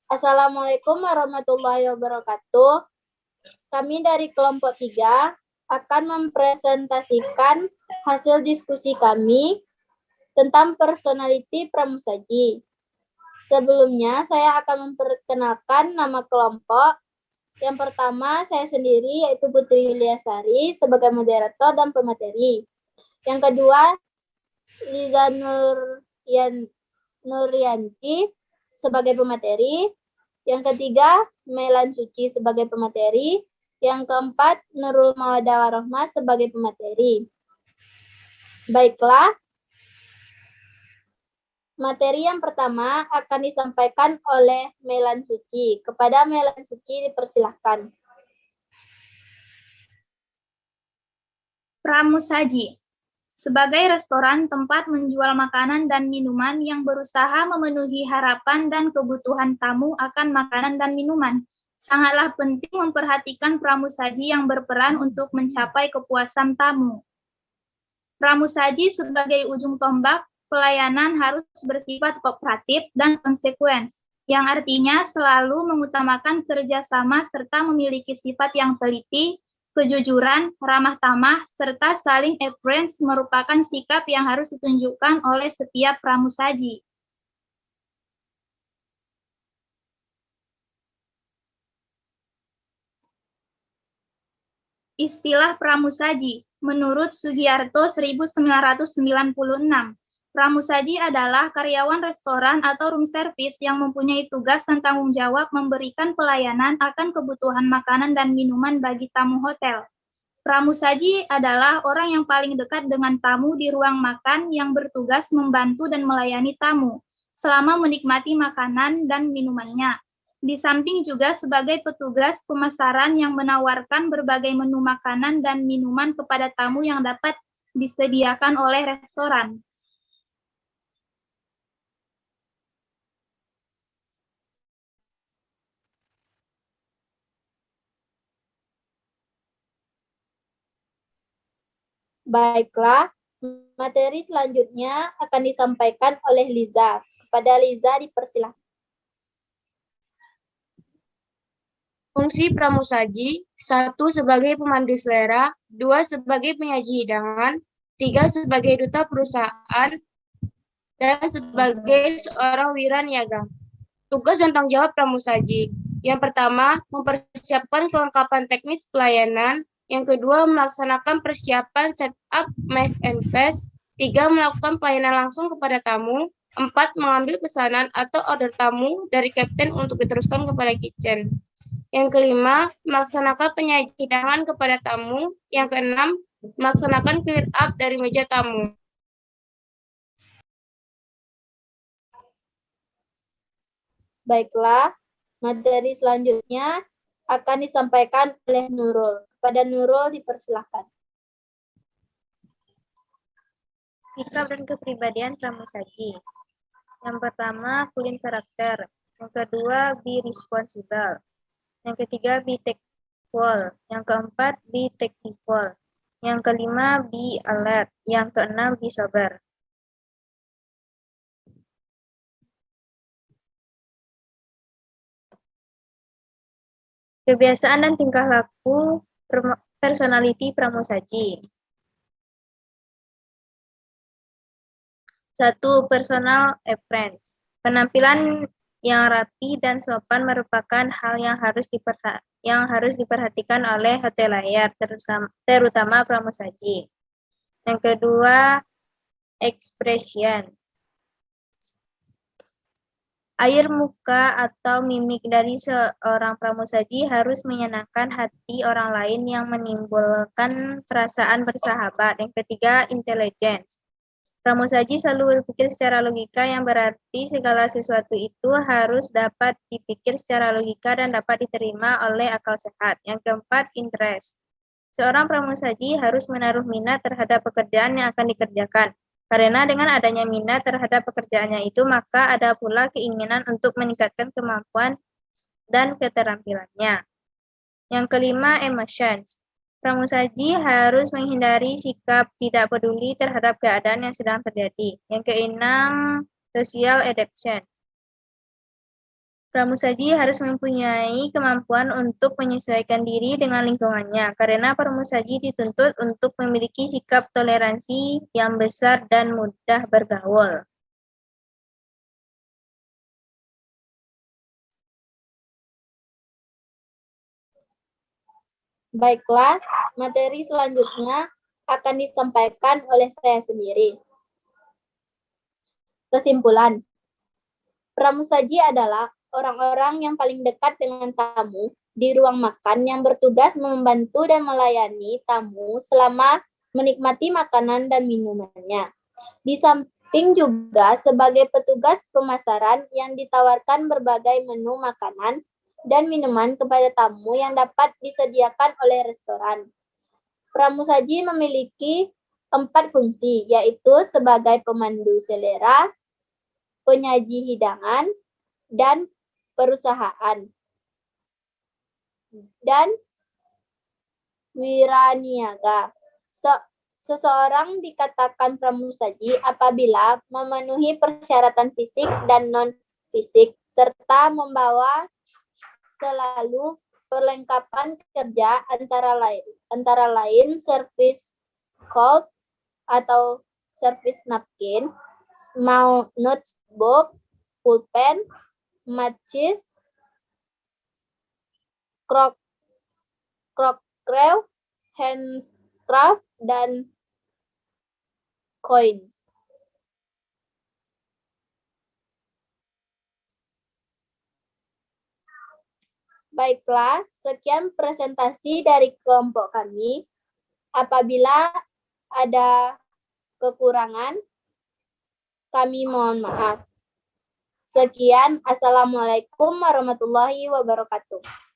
Assalamualaikum warahmatullahi wabarakatuh. Kami dari kelompok 3 akan mempresentasikan hasil diskusi kami tentang personality pramusaji. Sebelumnya, saya akan memperkenalkan nama kelompok. Yang pertama, saya sendiri, yaitu Putri Yuliasari, sebagai moderator dan pemateri. Yang kedua, Liza Nuryanti sebagai pemateri. Yang ketiga, Melan Suci sebagai pemateri. Yang keempat, Nurul Mawadah Warohmah sebagai pemateri. Baiklah, materi yang pertama akan disampaikan oleh Melan Suci. Kepada Melan Suci dipersilahkan. Pramusaji sebagai restoran tempat menjual makanan dan minuman yang berusaha memenuhi harapan dan kebutuhan tamu akan makanan dan minuman. Sangatlah penting memperhatikan pramusaji yang berperan untuk mencapai kepuasan tamu. Pramusaji sebagai ujung tombak pelayanan harus bersifat kooperatif dan konsekuen, yang artinya selalu mengutamakan kerjasama serta memiliki sifat yang teliti, kejujuran, ramah tamah, serta saling approach merupakan sikap yang harus ditunjukkan oleh setiap pramusaji. Istilah pramusaji, menurut Sugiarto 1996, pramusaji adalah karyawan restoran atau room service yang mempunyai tugas dan tanggung jawab memberikan pelayanan akan kebutuhan makanan dan minuman bagi tamu hotel. Pramusaji adalah orang yang paling dekat dengan tamu di ruang makan yang bertugas membantu dan melayani tamu selama menikmati makanan dan minumannya. Di samping juga sebagai petugas pemasaran yang menawarkan berbagai menu makanan dan minuman kepada tamu yang dapat disediakan oleh restoran. Baiklah, materi selanjutnya akan disampaikan oleh Liza. Kepada Liza dipersilahkan. Fungsi pramusaji, 1 sebagai pemandu selera, 2 sebagai penyaji hidangan, 3 sebagai duta perusahaan, dan sebagai seorang wiraniaga. Tugas dan tanggung jawab pramusaji. Yang pertama, mempersiapkan kelengkapan teknis pelayanan. Yang kedua, melaksanakan persiapan setup mess and pass. 3, melakukan pelayanan langsung kepada tamu. 4, mengambil pesanan atau order tamu dari kapten untuk diteruskan kepada kitchen. Yang kelima, melaksanakan penyajian hidangan kepada tamu. Yang keenam, melaksanakan clear up dari meja tamu. Baiklah, materi selanjutnya akan disampaikan oleh Nurul. Kepada Nurul dipersilahkan. Sikap dan kepribadian pramusaji. Yang pertama, clean karakter. Yang kedua, be responsible. Yang ketiga, be tactful. Yang keempat, be technical. Yang kelima, be alert. Yang keenam, be sober. Kebiasaan dan tingkah laku personality pramusaji. 1. Personal appearance. Penampilan yang rapi dan sopan merupakan hal yang harus diperhatikan oleh hotelier, terutama pramusaji. Yang kedua, expression. Air muka atau mimik dari seorang pramusaji harus menyenangkan hati orang lain yang menimbulkan perasaan bersahabat. Yang ketiga, intelligence. Pramusaji selalu berpikir secara logika, yang berarti segala sesuatu itu harus dapat dipikir secara logika dan dapat diterima oleh akal sehat. Yang keempat, interest. Seorang pramusaji harus menaruh minat terhadap pekerjaan yang akan dikerjakan. Karena dengan adanya minat terhadap pekerjaannya itu, maka ada pula keinginan untuk meningkatkan kemampuan dan keterampilannya. Yang kelima, emotions. Pramusaji harus menghindari sikap tidak peduli terhadap keadaan yang sedang terjadi. Yang keenam, social adaptation. Pramusaji harus mempunyai kemampuan untuk menyesuaikan diri dengan lingkungannya, karena pramusaji dituntut untuk memiliki sikap toleransi yang besar dan mudah bergaul. Baiklah, materi selanjutnya akan disampaikan oleh saya sendiri. Kesimpulan, pramusaji adalah orang-orang yang paling dekat dengan tamu di ruang makan yang bertugas membantu dan melayani tamu selama menikmati makanan dan minumannya. Di samping juga sebagai petugas pemasaran yang ditawarkan berbagai menu makanan dan minuman kepada tamu yang dapat disediakan oleh restoran. Pramusaji memiliki 4 fungsi, yaitu sebagai pemandu selera, penyaji hidangan, dan perusahaan. Dan wiraniaga. Seseorang dikatakan pramusaji apabila memenuhi persyaratan fisik dan non-fisik, serta membawa selalu perlengkapan kerja antara lain service cloth atau service napkin, notebook, pulpen, matches, crockery, handcraft, dan coins. Baiklah, sekian presentasi dari kelompok kami. Apabila ada kekurangan, kami mohon maaf. Sekian, Assalamualaikum warahmatullahi wabarakatuh.